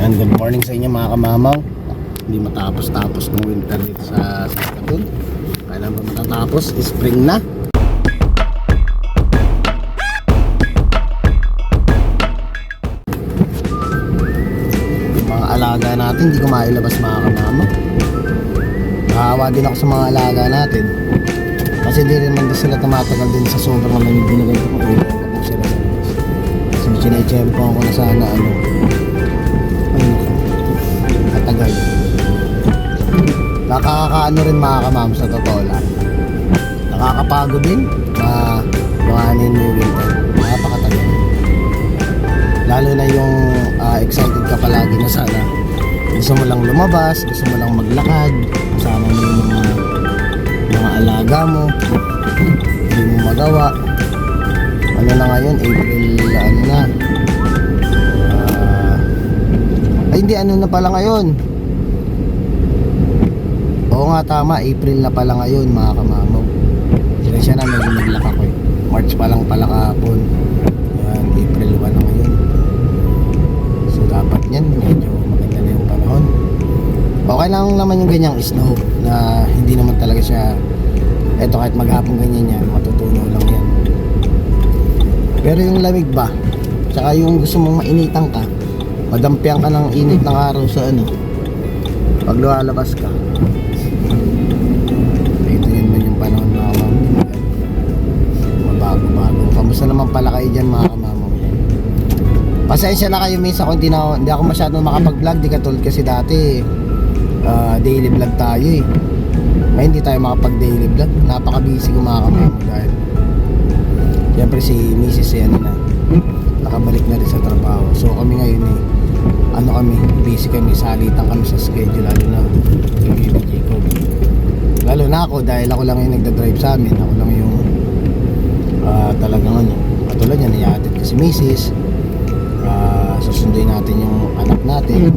Ayan, good morning sa inyo mga kamamaw. Hindi matapos-tapos ng winter dito sa Saskatoon. Kailan ba matatapos? Spring na. Yung mga alaga natin hindi ko mailabas mga kamamaw. Nakahawa din ako sa mga alaga natin. Kasi di rin man sila tumatagal din sa sobrang malamig din na ganito ko. Kaya ako sila sa labas. So sinechempo ko na sana matagal. Nakakaano rin mga kamam sa totoo lang. Nakakapagod din buhanin yung winter. Napakatagal. Lalo na yung excited ka palagi na sana gusto mo lang lumabas, gusto mo lang maglakad, kasama mo yung mga alaga mo, hindi mo magawa. Ano na ngayon, April ano na, ay hindi, ano na pala ngayon. Oo nga, tama, April na pala ngayon mga kamamaw. Siya na medyo naglak ako eh. March pa lang pala kahapon. Yan, April 1 na ngayon. So dapat yan, medyo maganda na yung panahon. Okay lang naman yung ganyang snow na hindi naman talaga siya, eto kahit maghapong ganyan yan, matutunaw lang yan. Pero yung lamig ba, tsaka yung gusto mong mainitan ka, madampian ka ng init ng araw sa pag lumalabas ka. Ito yun man yung panahon mga kamamaw. Mabago-bago. Kamusta naman pala kayo dyan mga kamamaw? Pasensya na kayo minsan kung hindi ako masyadong makapag-vlog. Di katulad kasi dati daily vlog tayo eh. Ngayon hindi tayo makapag-daily vlog. Napaka-busy ko mga kamamaw dahil siyempre si Mrs. nakabalik na rin sa trabaho. So kami ngayon kami, busy kami, salitan kami sa schedule, lalo na yung baby Jacob. Lalo na ako dahil ako lang yung nagdadrive sa amin. Ako lang yung talagang katulad yan, iatid ko si Mrs. Susunduin natin yung anak natin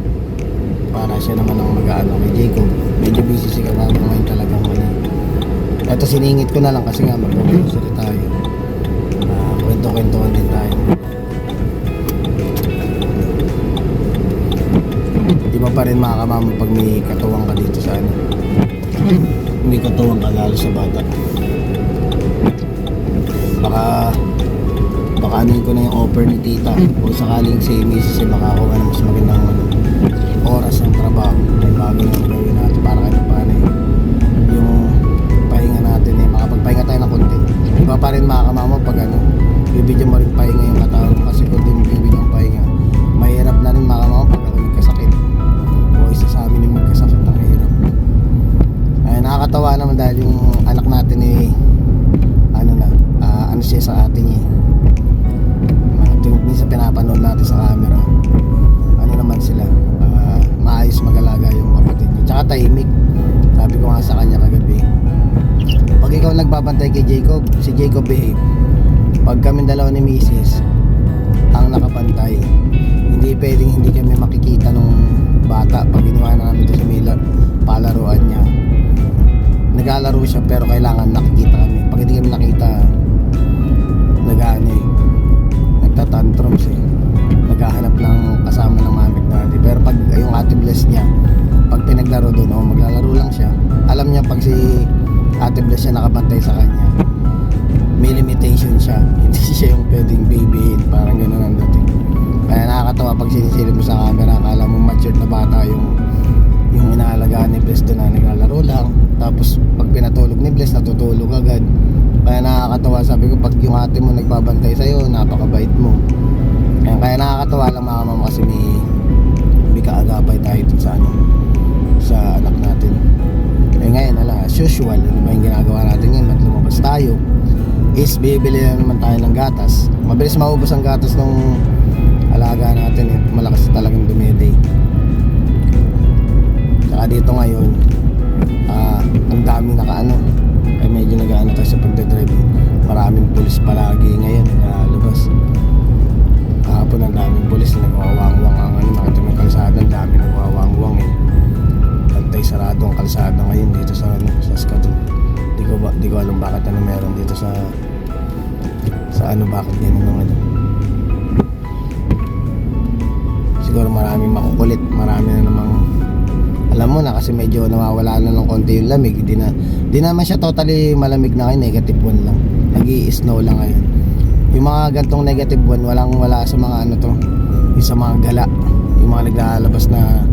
para siya naman ang mag-aano kay Jacob. Medyo busy si kamama ngayon talagang eto siningit ko na lang kasi nga mag-grocery tayo. Kwento-kwentuhan din tayo. Di ba pa rin mga kamama pag may katuwang ka dito sa may katuwang ka lalo sa bata, baka anuin ko na yung offer ni tita o sakaling si Mrs. makakuha na mas magandang oras ng trabaho. May bago na gawin natin para kahit paano yung pahinga natin makapagpahinga tayo ng konti. Di ba pa rin mga kamama pag bibigyan mo rin pahinga yung katawan mo, kasi kung di mo bibigyan pahinga mahirap na rin mga kamama pag ako nagkasakit o isa sa amin yung magkasakit ang hirap. Ay nakakatawa naman dahil yung anak natin ano siya sa atin minsan pinapanood natin sa camera, ano naman sila, maayos mag-alaga yung kapatid niya, tsaka tahimik. Sabi ko nga sa kanya kagabi, pag ikaw nagbabantay kay Jacob, si Jacob behave. Pag kami dalawa ni Mrs. ang nakabantay, hindi pwedeng hindi kami makikita nung bata pag iniwanan namin doon sa may palaruan niya. Naglalaro siya pero kailangan nakikita kami. Pag hindi kami nakita, nagtatantrums naghahanap ng kasama ng mami at daddy. Pero pag yung ate bless niya, pag pinaglaro doon maglalaro lang siya, alam niya pag si ate bless niya nakabantay sa kanya, may limitation siya, hindi siya yung pwedeng babyin, parang gano'n ang dating. Kaya nakakatawa pag sinisilip mo sa camera, akala mo matured na bata yung inaalagaan ni Bless doon na naglalaro lang, tapos pag pinatulog ni Bless natutulog agad. Kaya nakakatawa, sabi ko pag yung ate mo nagbabantay sa'yo, napakabait mo. Kaya nakakatawa lang mga mama kasi may kaagapay tayo sa sa anak natin. Ngayon as usual, ano ba yung ginagawa natin ngayon? At lumabas tayo is bibili na naman tayo ng gatas. Mabilis maubos ang gatas ng alaga natin malakas talagang dumede. Saka dito ngayon ang daming nakaano, ay medyo nag-aano tayo sa pagdadrive. Maraming pulis palagi ngayon na lubas. Kahapon ang daming pulis na nagwawangwang nakita mo yung kalsada, ang daming nagwawangwang Bantay sarado ang kalsada ngayon dito sa Saskatoon. Di ko alam bakit meron dito sa bakit ganun siguro maraming makukulit, marami na namang alam mo na kasi medyo nawawala na ng konti yung lamig. Di naman siya totally malamig na ngayon, negative 1 lang, nag-i-snow lang ngayon. Yung mga gantong negative 1 wala sa mga ano to, yung sa mga gala, yung mga naglalabas na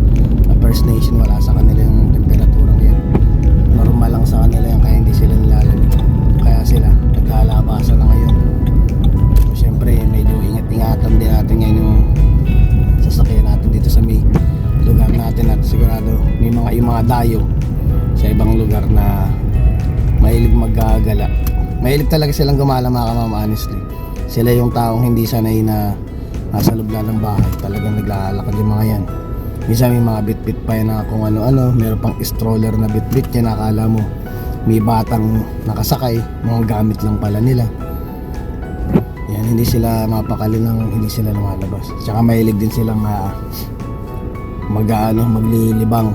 First Nation, wala sa kanila yung temperaturang yan, normal lang sa kanila yan, kaya hindi sila nilalamig, kaya sila naglalabasan na ngayon. So syempre medyo ingat-ingatan din natin ngayon yung sasakyan natin dito sa may lugar natin, at sigurado may yung mga dayo sa ibang lugar na mahilig maggagala, mahilig talaga silang gumala mga kamama. Honestly, sila yung taong hindi sanay na nasa loob lang ng bahay, talagang naglalakad yung mga yan. Minsan may mga bit-bit pa yan na kung ano-ano, meron pang stroller na bit-bit yan, nakala mo may batang nakasakay, mga gamit lang pala nila yan. Hindi sila mapakali ng hindi sila lumalabas, tsaka mahilig din silang maglilibang,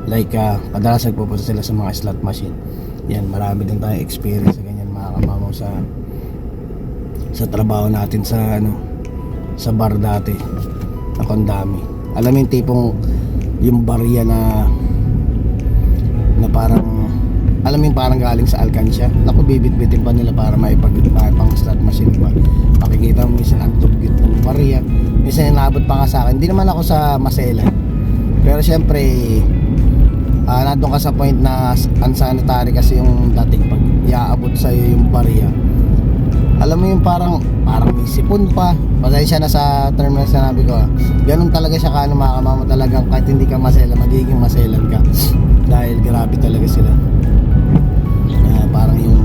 like kadalasan pupunta sila sa mga slot machine. Yan, marami din tayong experience sa ganyan mga kamamaw sa trabaho natin sa bar dati. Ako ang dami, alam mo yung tipong yung barya na parang alam mo yung parang galing sa alkansya, naku bibit-bitin pa nila para maipagpapang pang slot machine pa. Makikita mo minsan ang tubgit ng barya, minsan inabot pa nga sa akin. Hindi naman ako sa maselan, pero syempre nandun ka sa point na unsanitary kasi yung dating pag iaabot sa'yo yung barya. Alam mo yung parang may sipon pa, pasensya na sa term na sinabi ko ganun talaga siya ka mga kamama, talagang kahit hindi ka maselan, magiging maselan ka dahil grabe talaga sila. Parang yung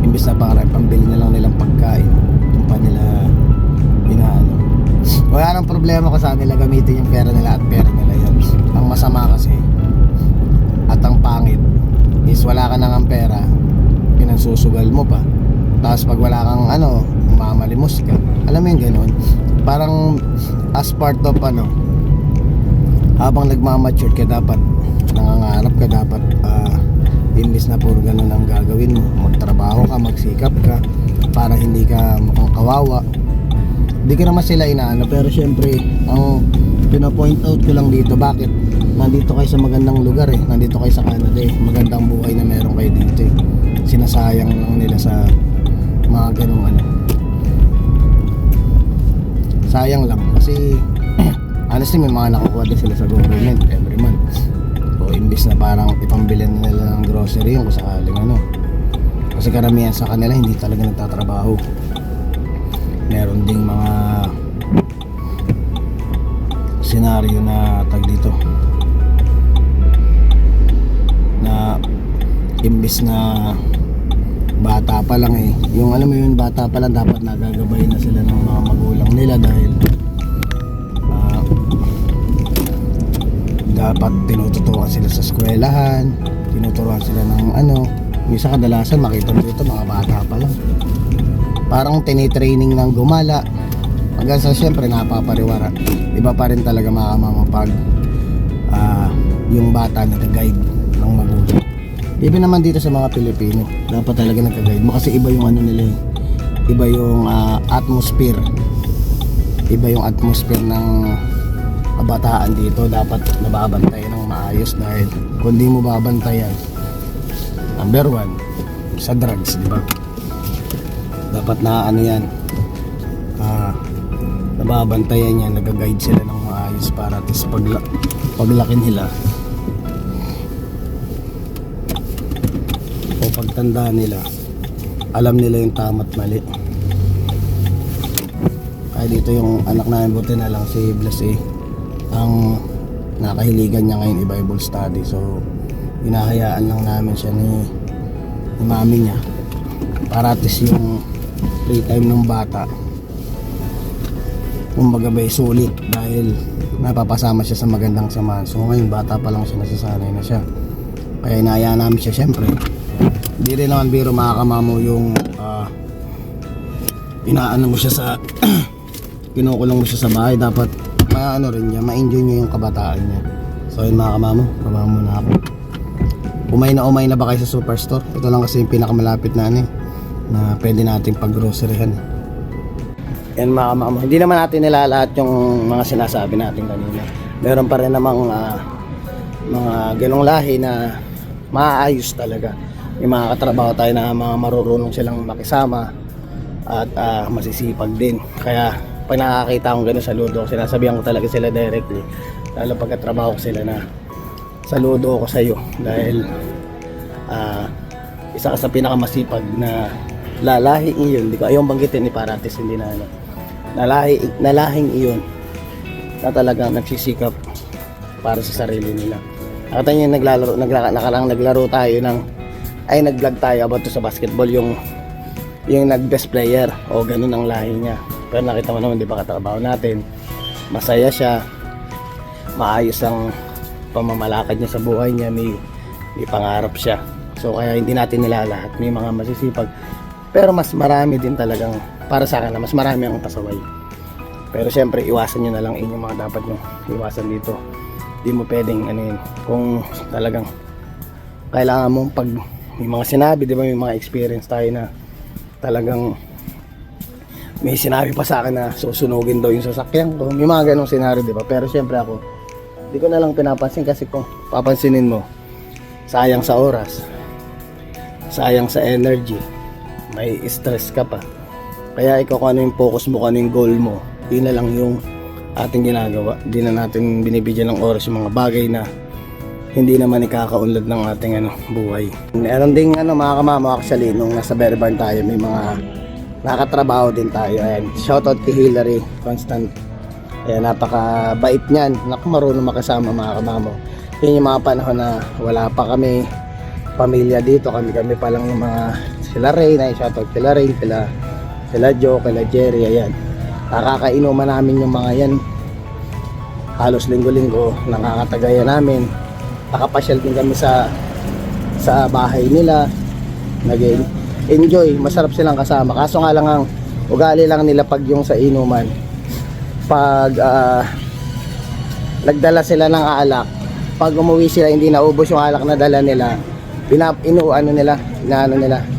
imbis na pambili na lang nilang pagkain, yung pa nila inaano. Wala nang problema ko sa nila, gamitin yung pera nila at pera nila yan. Ang masama kasi at ang pangit is wala ka nang pera, pinansusugal mo pa, tapos pag wala kang mamalimos ka. Alam mo yung ganun, parang as part of habang nagmamature ka, dapat nangangarap ka, dapat imbis na puro ganun ang gagawin mo, magtrabaho ka, magsikap ka para hindi ka mukhang kawawa. Hindi ka naman sila inaano, pero syempre ang pinapoint out ko lang dito, bakit nandito kayo sa magandang lugar nandito kayo sa Canada magandang buhay na meron kayo dito sinasayang lang nila sa mga ganung sayang lang kasi honestly may mga nakukuha din sila sa government every month. O imbis na parang ipambilin nila ng grocery yung kung sakaling kasi karamihan sa kanila hindi talaga nagtatrabaho. Meron ding mga senaryo na dito na imbis na bata pa lang yung alam mo yung bata pa lang dapat nagagabay na sila ng mga magulang nila dahil dapat tinututukan sila sa eskwelahan, tinuturuan sila ng minsan kadalasan makita mo dito mga bata pa lang parang tinitraining ng gumala hanggang sa syempre napapariwara. Iba pa rin talaga mga kamama pag yung bata nag-guide ng magulang. Even naman dito sa mga Pilipino dapat talaga nag-guide mo kasi iba yung nila iba yung atmosphere, iba yung atmosphere ng kabataan dito. Dapat nababantayan ng maayos dahil kung di mo babantayan, number 1 sa drugs, di ba? Dapat na yan nababantayan yan, nag-guide sila ng maayos para at least paglaki nila o pagtanda nila alam nila yung tama at mali. Kaya dito yung anak namin, buti na lang si Blas ang nakahiligan niya ngayon i-Bible study, so hinahayaan lang namin siya ni mami niya para at least yung free time ng bata kumbaga ba sulit dahil napapasama siya sa magandang samahan. So ngayon bata pa lang siya, nasasanay na siya, kaya inahayaan namin siya. Syempre hindi rin naman biro mga kamamo yung inaano mo siya sa kinukulong mo siya sa bahay. Dapat rin niya, ma-enjoy niya yung kabataan niya. So yun mga kamamo, trabaho muna ako. Umay na ba kayo sa superstore? Ito lang kasi yung pinakamalapit na na pwede natin pag-groceryhan. Yan mga mamo. Hindi naman natin nilalahat yung mga sinasabi natin kanina. Meron pa rin namang mga ganong lahi na maayos talaga. May mga katrabaho tayo na mga marurunong silang makisama at masisipag din. Kaya pag nakakita akong gano'n, saludo ko. Sinasabihan ko talaga sila directly. Lalo pagkatrabaho ko sila na saludo ko sa iyo dahil isa ka sa pinakamasipag na lalahing iyon. Di ko ayong banggitin ni Parates, hindi na ano. Nalahing iyon na talagang nagsisikap para sa sarili nila. Nakita niyo naglaro tayo ng nag-vlog tayo about to sa basketball, yung nag-best player o ganun ang lahi niya. Pero nakita mo naman, di ba, katrabaho natin, masaya siya, maayos ang pamamalakad niya sa buhay niya, may pangarap siya. So kaya hindi natin nilalahat, may mga masisipag, pero mas marami din talagang, para sa akin na mas marami ang pasaway. Pero syempre iwasan nyo na lang inyong mga dapat nyo iwasan dito. Di mo pwedeng kung talagang kailangan mong pag may mga sinabi, di ba, may mga experience tayo na talagang may sinabi pa sa akin na susunugin daw yung sasakyan ko, may mga ganong senaryo, di ba? Pero syempre ako, di ko na lang pinapansin kasi kung papansinin mo, sayang sa oras, sayang sa energy, may stress ka pa. Kaya ikaw kung ano yung focus mo, kung ano yung goal mo, yun na lang yung ating ginagawa. Di na natin binibigyan ng oras yung mga bagay na hindi naman ikakaunlad ng ating buhay. Meron ding mga kamamo, actually nung nasa Berry Barn tayo, may mga nakatrabaho din tayo. Ayan, shoutout kay Hillary Constant. Ayan, napakabait niyan, marunong makasama mga kamamo. Yun yung mga panahon na wala pa kami pamilya dito, kami pa lang yung mga sila Rain, ay shoutout kila Rain, sila Joe, kila Jerry. Ayan, nakakainuman namin yung mga yan halos linggo-linggo, nakakatagaya namin. Nakapasyal din kami sa bahay nila, nag-enjoy, masarap silang kasama. Kaso nga lang ang ugali lang nila pag yung sa inuman, pag nagdala sila ng alak, pag umuwi sila hindi naubos yung alak na dala nila,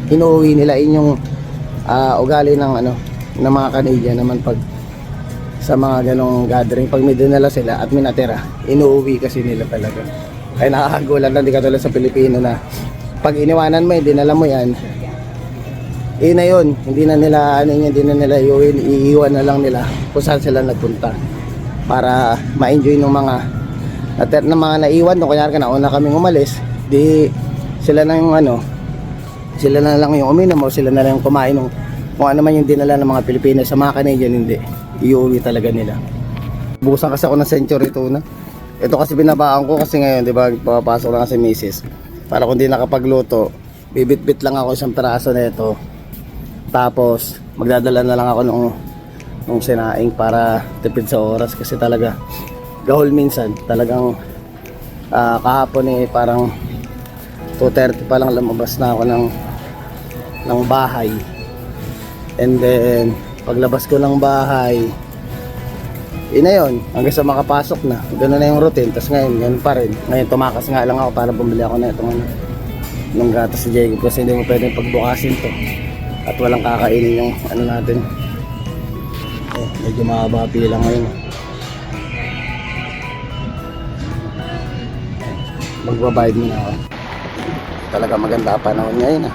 inuuwi nila. Inyong ugali ng ng mga Canadian naman pag sa mga ganong gathering, pag may dinala sila at may natira, inuuwi kasi nila talaga. Kaya nakakagulan lang, di katulad sa Pilipino na pag iniwanan mo, dinala mo yan, na yun, hindi na nila iiwan na lang nila kung saan sila nagpunta para ma-enjoy ng mga naiwan. Kung kanyari ka nauna kaming umalis, di sila na yung sila na lang yung uminom o sila na lang yung kumain ng kung ano man yung dinala ng mga Pilipino. Sa mga Canadian hindi, iuwi talaga nila. Busan kasi ako ng century tuna. Ito kasi binabaan ko kasi ngayon, di ba, papasok lang kasi misis. Para kung di nakapagluto, bibit-bit lang ako isang piraso na ito. Tapos magdadala na lang ako nung sinaing para tipid sa oras. Kasi talaga gahol minsan, talagang kahapon parang 2:30 pa lang lumabas na ako ng bahay. And then paglabas ko ng bahay, na yun, hanggang sa makapasok na, gano'n na yung routine. Tapos ngayon, ganun pa rin. Ngayon tumakas nga lang ako para bumili ako na itong ng gatas si Jacob, kasi hindi mo pwedeng pagbukasin to at walang kakainin yung natin. Medyo mahaba pila ngayon. Magbabayad muna ako. Talaga maganda ang panahon ngayon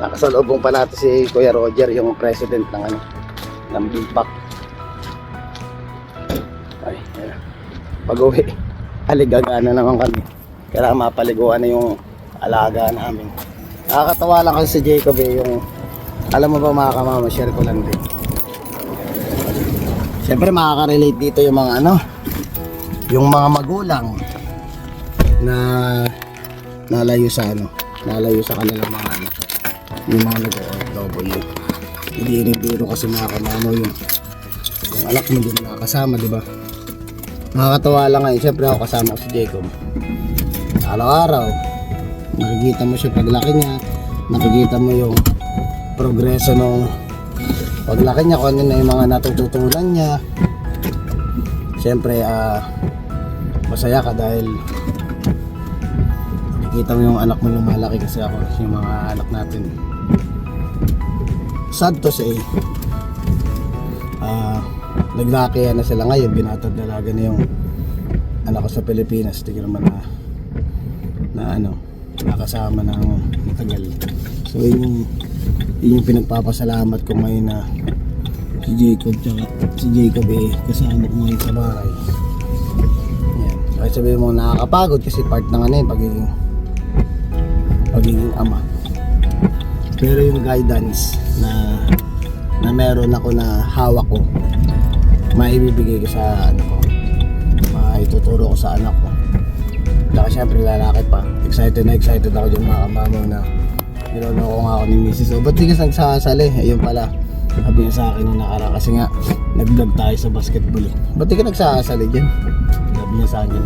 Nakasalubong pa natin si Kuya Roger, yung president ng Bigpack. Ay, ayan. Pag-uwi, aligaga na naman kami. Kailangan mapaliguan na yung alaga namin. Nakakatawa lang kasi si Jacob yung, alam mo ba mga kamama, share ko lang din. Siyempre makaka-relate dito yung mga yung mga magulang na nalayo sa kanilang mga yung mga nag-OFW. Hindi kasi mga kamamo yung anak mo din nakakasama, di ba? Nakakatawa lang ngayon. Siyempre ako kasama ko si Jacob. Araw-araw nakikita mo siya paglaki niya, nakikita mo yung progreso ng paglaki niya, kung ano na yung mga natututunan niya. Siyempre masaya ka dahil Nakikita mo yung anak mo lumalaki kasi ako, yung mga anak natin. Sad to say, naglakihan na sila ngayon, binatad dalaga na yung anak ko sa Pilipinas. Tigil naman na nakasama na matagal. So yun yung pinagpapasalamat ko ngayon na si Jacob kasama ko ngayon sa bahay. Yan. Kahit sabihin mo nakakapagod kasi part ng pagiging ama. Pero yung guidance na meron ako na hawak ko, maibibigay ko sa anak ko, maituturo ko sa anak ko. Saka syempre lalaki pa, excited ako dyan mga kamamaw na niloloko nga ako ni Mrs. So ba't di ka nagsasali? Ayun pala, sabi niya sa akin nung nakara kasi nga nag-vlog tayo sa basketball eh. Ba't di ka nagsasali dyan? Sabi niya sa akin,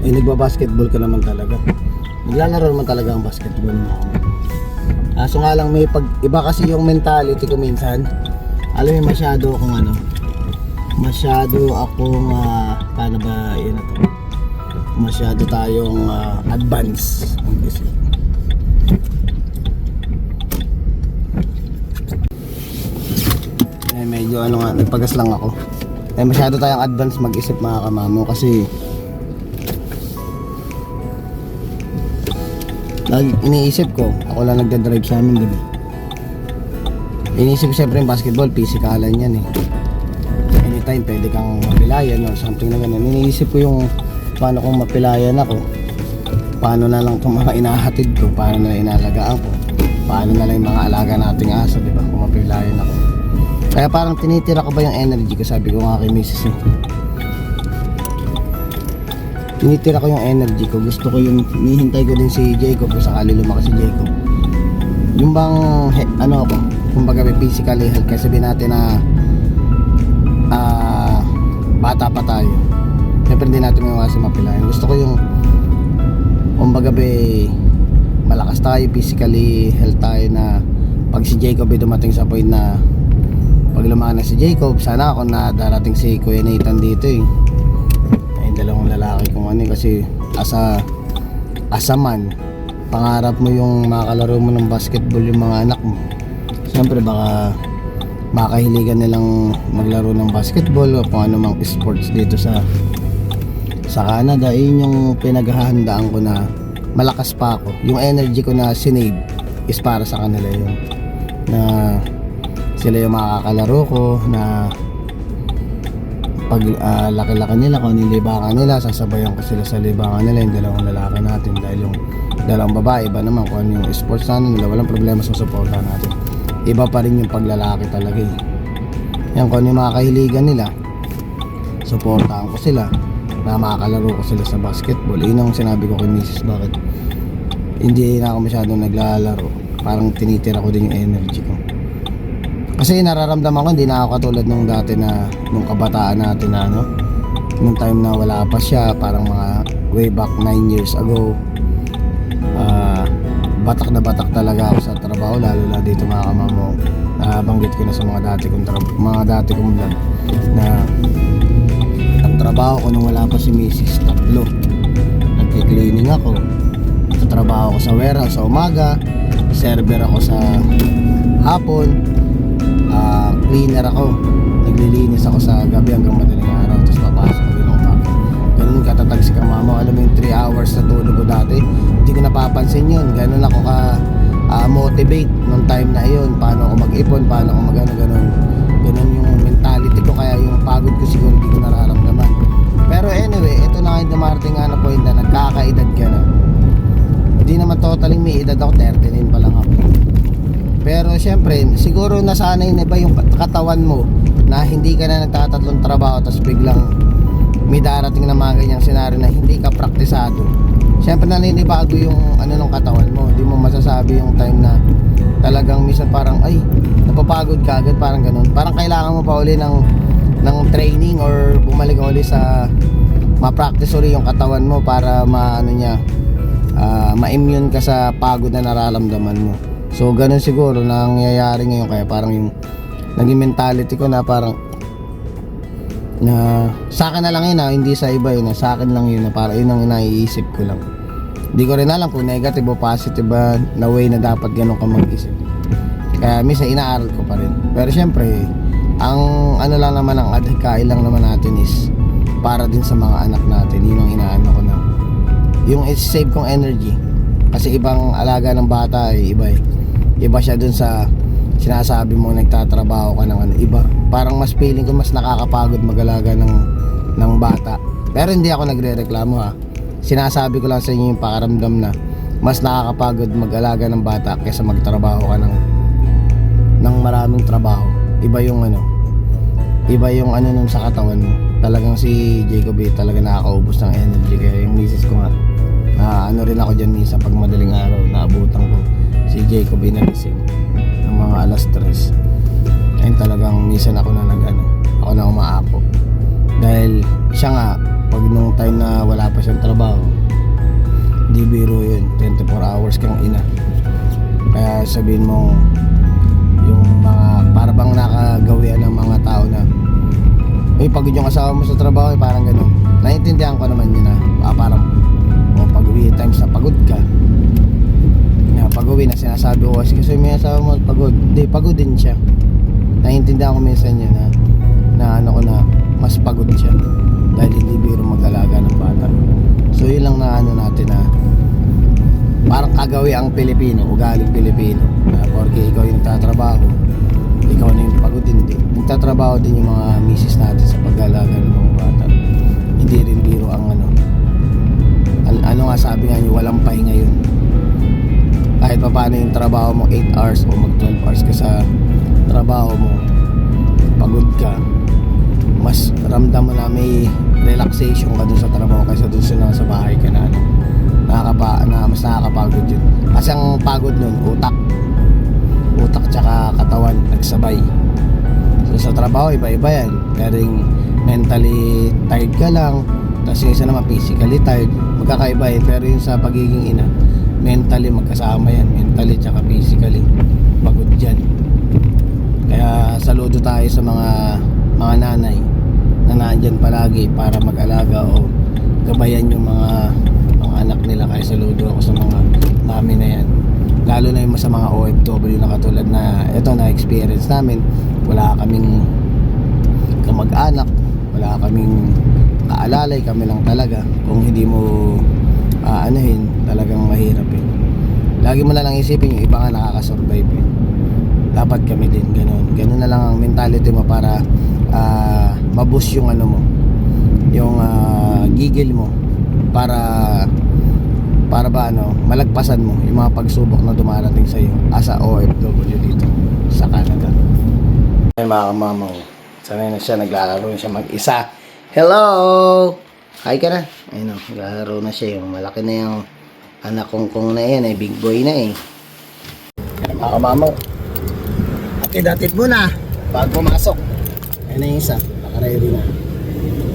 eh nagbabasketball ka naman talaga, naglalaro naman talaga ang basketball mo. So nga lang may iba kasi yung mentality ko minsan, alam mo masyado akong paano ba yun na to, masyado tayong advance ang isip. Medyo nagpagas lang ako. Masyado tayong advance mag-isip mga kamamo kasi lagi iniisip ko, ako lang nagdadrive sa amin diba? Iniisip ko syempre yung basketball, physikalan yan eh. Anytime pwede kang mapilayan or something na ganun. Iniisip ko yung paano kung mapilayan ako, paano na lang itong mga inahatid ko, paano na inalagaan ko, paano na lang yung mga alaga nating aso diba? Kung mapilayan ako. Kaya parang tinitira ko ba yung energy ko, sabi ko nga kay Mrs. Tinitira ko yung energy ko, gusto ko yung hinihintay ko din si Jacob kung sakali lumaki si Jacob. Yung bang ako, kumbaga may physically health, kasi sabihin natin na bata pa tayo, siyempre hindi natin may iwasan mapilayan. Gusto ko yung kumbaga malakas tayo, physically health tayo, na pag si Jacob dumating sa point na pag lumaki na si Jacob, sana ako na darating si Kuya Nathan dito eh. Yung dalawang lalaki kung kasi as a man, pangarap mo yung makakalaro mo ng basketball yung mga anak mo. Siyempre baka makahiligan nilang maglaro ng basketball o kung ano mang sports dito sa Canada. Yun yung pinaghahandaan ko na malakas pa ako. Yung energy ko na sinave is para sa kanila yun, na sila yung makakalaro ko, na pag laki-laki nila, kung ano yung libangan nila, sasabayan ko sila sa libangan nila, yung dalawang lalaki natin. Dahil yung dalawang babae, iba naman kung ano yung sports natin nila, walang problema sa suporta natin. Iba pa rin yung paglalaki talaga eh. Yan, kung ano yung mga kahiligan nila, suportahan ko sila, na makakalaro ko sila sa basketball. Yun ang sinabi ko kay Mrs. bakit hindi na ako masyadong naglalaro, parang tinitira ko din yung energy ko. Kasi nararamdaman ko hindi na ako katulad nung dati na nung kabataan natin na nung time na wala pa siya, parang mga way back 9 years ago. Batak na batak talaga ako sa trabaho, lalo na dito mga kamamo. Banggit ko na sa mga dati kong vlog na ang trabaho ko nung wala pa si Mrs. tatlo. Nagki-cleaning ako, trabaho ko sa warehouse sa umaga, server ako sa hapon, cleaner ako, naglilinis ako sa gabi hanggang madaling araw, tapos papasok ko din ako umaga. Ganun katatag si kamamo. Alam mo yung 3 hours na tulog ko dati, hindi ko napapansin yun. Ganun ako ka motivate nung time na yun, paano ako mag-ipon, paano ako ganun yung mentality ko. Kaya yung pagod ko siguro hindi ko nararamdaman. Pero anyway, ito na ngayon dumarating na point na nagkakaedad ka na. Hindi naman totaling may edad ako, 39 pa lang ako. Pero syempre, siguro nasanay na ba yung katawan mo na hindi ka na nagtatatlong trabaho, tapos biglang may darating na mga ganyang senaryo na hindi ka praktisado. Syempre naninibago yung ng katawan mo. Hindi mo masasabi yung time na talagang minsan parang ay napapagod ka agad, parang ganun. Parang kailangan mo pa uli ng training or bumalik uli sa ma-practice uli yung katawan mo para ma-immune ka sa pagod na nararamdaman mo. So ganun siguro nangyayari ngayon, kaya parang yung naging mentality ko na parang na sa akin na lang yun, hindi sa iba yun, sa akin lang yun, na parang yun ang naiisip ko lang Hindi ko rin alam kung negative o positive ba na way na dapat ganun ka mag-isip. Kaya minsan inaaral ko pa rin. Pero syempre, ang ano lang naman, ang adhikain lang naman natin is para din sa mga anak natin. Yun ang inaano ko na yung save kong energy. Kasi ibang alaga ng bata ay iba eh. Iba siya dun sa sinasabi mo nagtatrabaho ka ng ano, iba. Parang mas feeling ko mas nakakapagod mag-alaga ng bata. Pero hindi ako nagre-reklamo ha. Sinasabi ko lang sa inyo yung pakaramdam na mas nakakapagod mag-alaga ng bata kaysa magtrabaho ka ng maraming trabaho. Iba yung ano nun sa katawan mo. Talagang si Jacob talaga nakakaubos ng energy. Kaya yung misis ko nga, ano rin ako dyan minsan pag madaling araw, naabutan ko si Jacob nagising ng mga alas 3. Ayun, talagang minsan ako na umaapo. Dahil siya nga, pag nung time na wala pa siyang trabaho, di biro yun, 24 hours kang ina. Kaya sabihin mo, yung mga para bang nakagawian ng mga tao na pagod yung asawa mo sa trabaho, parang ganun. Naiintindihan ko naman yun na parang pag uwi times na pagod ka na pag uwi na sinasabi ko kasi may asawa mo pagod, hindi, pagod din siya. Naiintindihan ko minsan yun na mas pagod siya dahil hindi biro mag-alaga ng bata. So yun lang na natin na parang kagawi ang Pilipino, ugaling Pilipino na porque ikaw yung nagtatrabaho, ikaw na yung pagod, hindi. Nagtatrabaho din yung mga misis natin sa pag-alaga ng mga bata. Hindi rin biro ang ano nga sabi nga nyo, walang pahinga yun. Kahit pa paano yung trabaho mo 8 hours o mag 12 hours ka sa trabaho mo, pagod ka, mas ramdam mo na may relaxation ka dun sa trabaho kaysa dun sa bahay ka na mas nakakapagod yun. Kasi ang pagod nun, utak tsaka katawan nagsabay. So sa trabaho iba-iba yan, pero mentally tired ka lang, tapos yung isa naman physically tired, magkakaiba yun. Pero yung sa pagiging ina, mentally magkasama yan, mentally tsaka physically pagod dyan. Kaya saludo tayo sa mga nanay na nandyan palagi para mag-alaga o gabayan yung mga anak nila. Kaya saludo ako sa mga mami na yan, lalo na yung sa mga OFW na katulad na ito na experience namin. Wala kaming kamag-anak, wala kaming kaalalay, kami lang talaga. Kung hindi mo talagang mahirap eh. Lagi mo na lang isipin yung iba nga nakakasurvive eh. Dapat kami din ganun na lang ang mentality mo para maboost yung yung gigil mo para malagpasan mo yung mga pagsubok na dumarating sa iyo as a OFW dito sa Canada. Ay mga kamamaw, sanay na siya, naglalaro siya mag-isa. Hello! Hi ka na. Ayun o, naglalaro na siya. Yung malaki na yung anak kong na yan eh, big boy na eh. Kaya mga kamamaw, atid muna bago pumasok. Ayun na yung isa, nakaready na.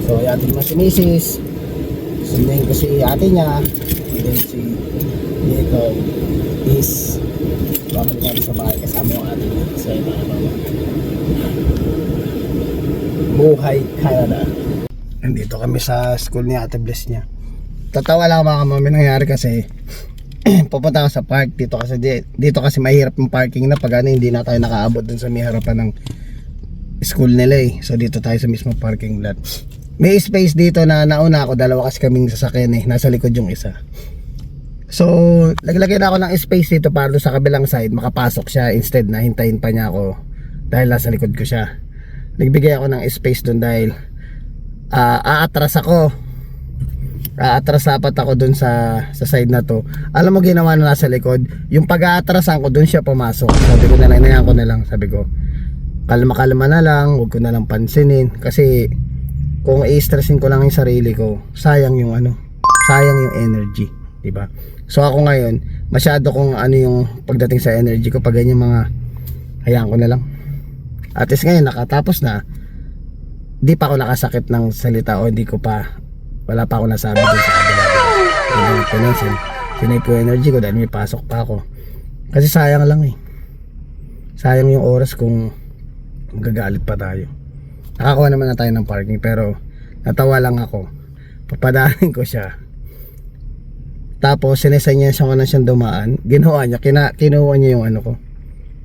So yatin mo si Mrs. Sundayin ko si ate niya. And then si Diego is babalik natin sa bahay kasama yung ate niya. So yun mga kamamaw, buhay Canada. Nandito kami sa school ni Ate Bless niya. Tatawa lang mga kamami, nangyari kasi pupunta ako sa park dito kasi mahirap yung parking na pag hindi na tayo nakaabot dun sa may harapan ng school nila eh. So dito tayo sa mismo parking lot. May space dito na nauna ako, dalawa kasi kaming sasakyan eh, nasa likod yung isa. So naglagay na ako ng space dito para doon sa kabilang side makapasok siya, instead na hintayin pa niya ako dahil nasa likod ko siya. Nagbigay ako ng space doon dahil aatras dapat ako dun sa side na to. Alam mo ginawa na nasa likod, yung pag-aatrasan ko dun siya pumasok. Sabi ko na lang, inayan ko na lang, sabi ko kalma na lang, huwag ko na lang pansinin kasi kung i-stressin ko lang yung sarili ko, sayang yung energy, diba? So ako ngayon masyado kung yung pagdating sa energy ko pag ganyan mga, hayaan ko na lang. At least ngayon nakatapos na, di pa ako nakasakit ng salita o wala pa ako nasabi dun sa kabila. Sinay ko energy ko dahil may pasok pa ako. Kasi sayang lang eh. Sayang yung oras kung magagalit pa tayo. Nakakuha naman na tayo ng parking pero natawa lang ako. Papadaanin ko siya. Tapos sinesay niya siyang dumaan. Ginawa niya, kinuha niya yung ano ko.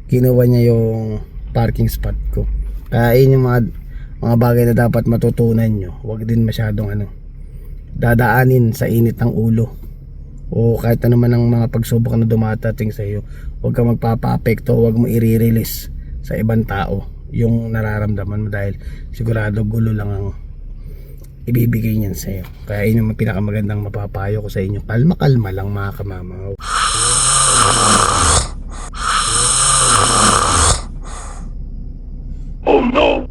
Kinuha niya yung parking spot ko. Kaya yun yung mga bagay na dapat matutunan nyo. Huwag din masyadong dadaanin sa init ng ulo. O kahit ano man ang mga pagsubok na dumatating sa iyo. Huwag ka magpapa-apekto, huwag mo i-release sa ibang tao yung nararamdaman mo, dahil sigurado gulo lang ang ibibigay niyan sa iyo. Kaya yun yung pinakamagandang mapapayo ko sa inyo. Kalma-kalma lang mga kamamaw. Oh no!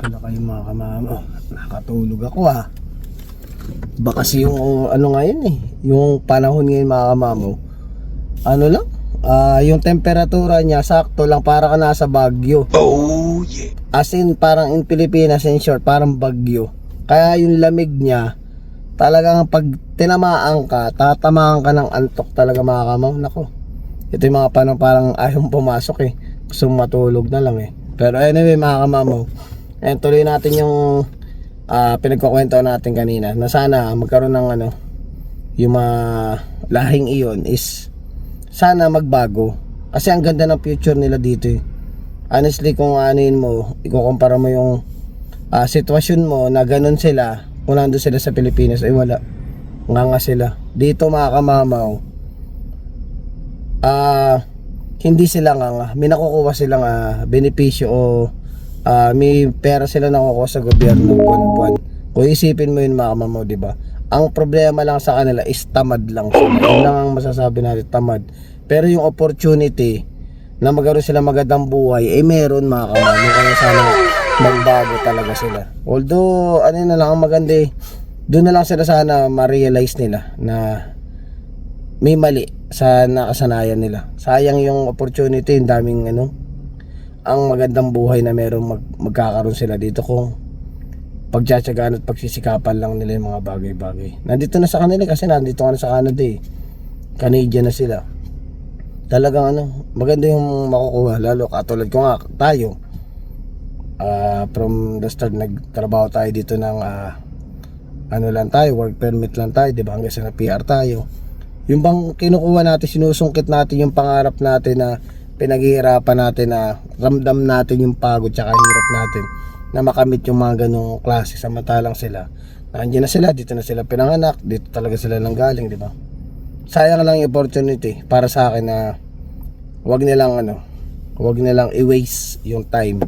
Pala kayo mga kamamaw. Nakatulog ako Baka kasi yung ano ngayon yung panahon ngayon mga kamamaw. Ano lang? Yung temperatura niya sakto lang, para ka nasa Baguio. Oh yeah. As in parang in Pilipinas, in short, parang Baguio. Kaya yung lamig niya, talagang pag tinamaan ka, tatamaan ka ng antok talaga mga kamamaw. Nako. Ito yung mga panahon parang ayaw pumasok Gusto matulog na lang Pero anyway mga kamamaw, tuloy natin yung pinagkukwento natin kanina, na sana magkaroon ng yung mga lahing iyon is sana magbago, kasi ang ganda ng future nila dito Honestly, kung anuin mo, ikukumpara mo yung sitwasyon mo na ganun sila, kung nandun sila sa Pilipinas, ay wala, nga sila dito mga kamamaw. Hindi sila nga may nakukuha silang benepisyo o may pera sila nakukuha sa gobyerno buwan-buwan. Kung isipin mo yun mga kamamaw, diba? Ang problema lang sa kanila is tamad lang sila. Yun lang ang masasabi natin, tamad. Pero yung opportunity na magkaroon sila magandang buhay, meron mga kamamaw. Kaya sana magbago talaga sila. Although na lang ang maganda doon na lang sila sana ma-realize nila na may mali sa nakasanayan nila. Sayang yung opportunity, yung daming ang magandang buhay na meron magkakaroon sila dito kung pagtsatsagaan at pagsisikapan lang nila yung mga bagay-bagay. Nandito na sa kanila kasi nandito ka na sa Canada Canadian na sila. Talagang maganda yung makukuha, lalo katulad ko nga tayo. From the start nagtrabaho tayo dito ng lang tayo, work permit lang tayo, diba? Hanggang sa na PR tayo. Yung bang kinukuha natin, sinusungkit natin yung pangarap natin na pinaghihirapan natin, na ramdam natin yung pagod tsaka hirap natin na makamit yung mga ganong klase, samantalang sila nandiyan na sila, dito na sila pinanganak, dito talaga sila nang galing, di ba? Sayang lang yung opportunity para sa akin na wag nilang i-waste yung time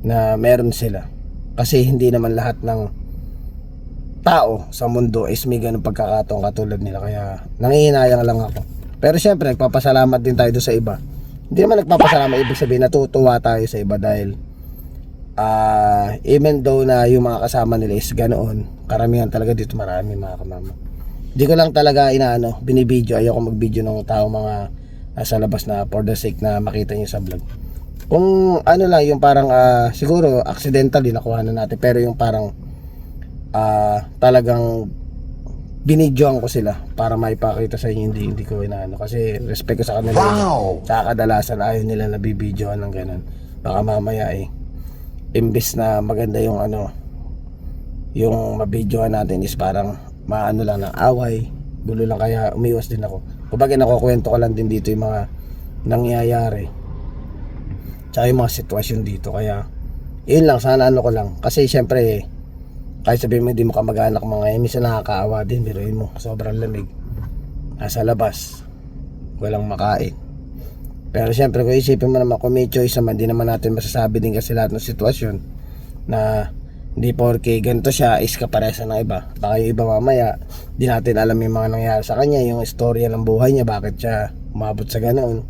na meron sila, kasi hindi naman lahat ng tao sa mundo is may ganong pagkakataon katulad nila. Kaya nangihinayang lang ako. Pero syempre nagpapasalamat din tayo sa iba. Hindi naman nagpapasalamat ibig sabihin natutuwa tayo sa iba, dahil even though na yung mga kasama nila is ganoon, karamihan talaga dito marami mga kamama. Hindi ko lang talaga binibideo, ayoko mag-video ng tao mga nasa labas na for the sake na makita nyo sa vlog. Kung lang yung parang siguro accidentally nakuha na natin, pero yung parang talagang binidyoan ko sila para maipakita sa inyo, hindi ko kasi respect ko sa kanila. Wow! Sa kadalasan ayaw nila nabibidyoan ng ganun. Baka mamaya imbes na maganda yung yung mabidyoan natin is parang lang ng away, gulo lang, kaya umiwas din ako. Kumbaga nakukwento ko lang din dito yung mga nangyayari tsaka yung mga sitwasyon dito. Kaya yun lang, sana ko lang, kasi syempre kahit sabihin mo hindi mo kamag-anak mga minsan nakakaawa din. Biruin mo, sobrang lamig, nasa labas, walang makain. Pero syempre kung isipin mo naman, kung may choice naman, di naman natin masasabi din kasi lahat ng sitwasyon na hindi porke ganito siya is kaparesa ng iba. Baka yung iba mamaya di natin alam yung mga nangyari sa kanya, yung istorya ng buhay niya, bakit siya umabot sa ganoon.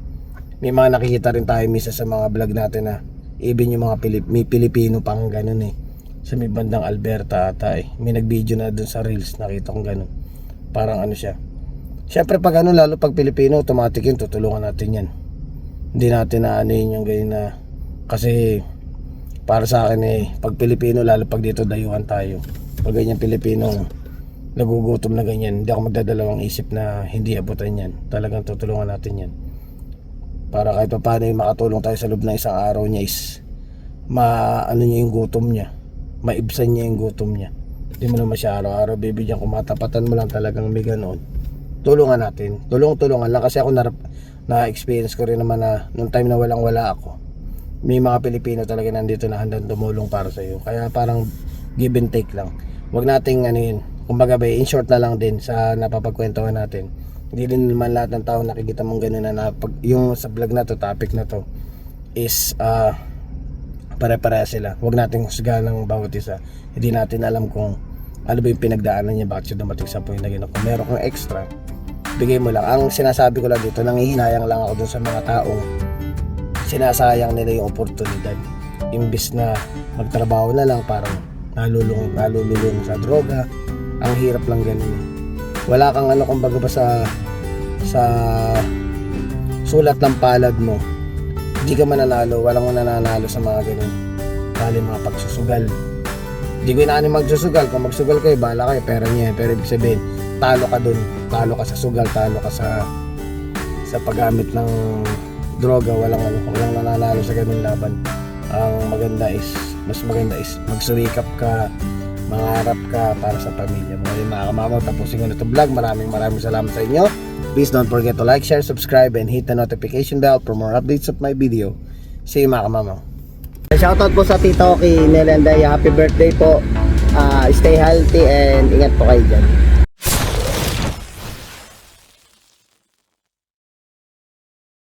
May mga nakikita rin tayo misa sa mga vlog natin na even yung mga may Pilipino pang ganoon sa may bandang Alberta ata may nag-video na dun sa Reels, nakita kong gano'n. Parang siya. Siyempre pag lalo pag Pilipino, automatic yun, tutulungan natin yan. Hindi natin na yung ganyan na, kasi para sa akin pag Pilipino, lalo pag dito dayuhan tayo, pag ganyan Pilipino nagugutom na ganyan, hindi ako magdadalawang isip na hindi abutan yan. Talagang tutulungan natin yan para kahit pa paano makatulong tayo sa loob ng isang araw niya is niya yung gutom niya, maibsan niya yung gutom niya. Hindi mo naman siya araw-araw bibigyan, kung matapatan mo lang talagang may ganoon, tulungan natin, tulungan lang. Kasi ako na-experience ko rin naman na nung time na walang wala ako, may mga Pilipino talaga nandito na handang tumulong para sa iyo. Kaya parang give and take lang, wag nating ano yun, kumbaga ba, in short na lang din sa napapagkwentuhan natin. Hindi din naman lahat ng tao nakikita mong gano'n na yung sa vlog na to, topic na to is pare-pareha sila. Huwag nating husgahan ng bawat isa. Hindi natin alam kung ano ba yung pinagdaanan niya, bakit siya dumating sa point na gano'n. Kung meron kang extra, bigay mo lang. Ang sinasabi ko lang dito, nanghihinayang lang ako dun sa mga taong sinasayang nila yung oportunidad. Imbis na magtrabaho na lang, parang nalululong sa droga. Ang hirap lang ganun. Wala kang ano, kumbaga ba sa sulat ng palad mo, hindi ka mananalo, walang nananalo sa mga ganun. Bali mga pagsusugal. Hindi ko inaani magsusugal. Kung magsugal kayo, bahala kayo, pera niya. Pero ibig sabihin, talo ka dun. Talo ka sa sugal, talo ka sa paggamit ng droga. Walang nananalo sa ganung laban. Ang mas maganda is magsurikap ka, mangarap ka para sa pamilya mo. Ayun mga kamamaw, tapusin ko na ito vlog. Maraming salamat sa inyo. Please don't forget to like, share, subscribe, and hit the notification bell for more updates of my video. See you mga kamamaw. Shoutout po sa tita ko kay Nelenday. Happy birthday po. Stay healthy and ingat po kayo dyan.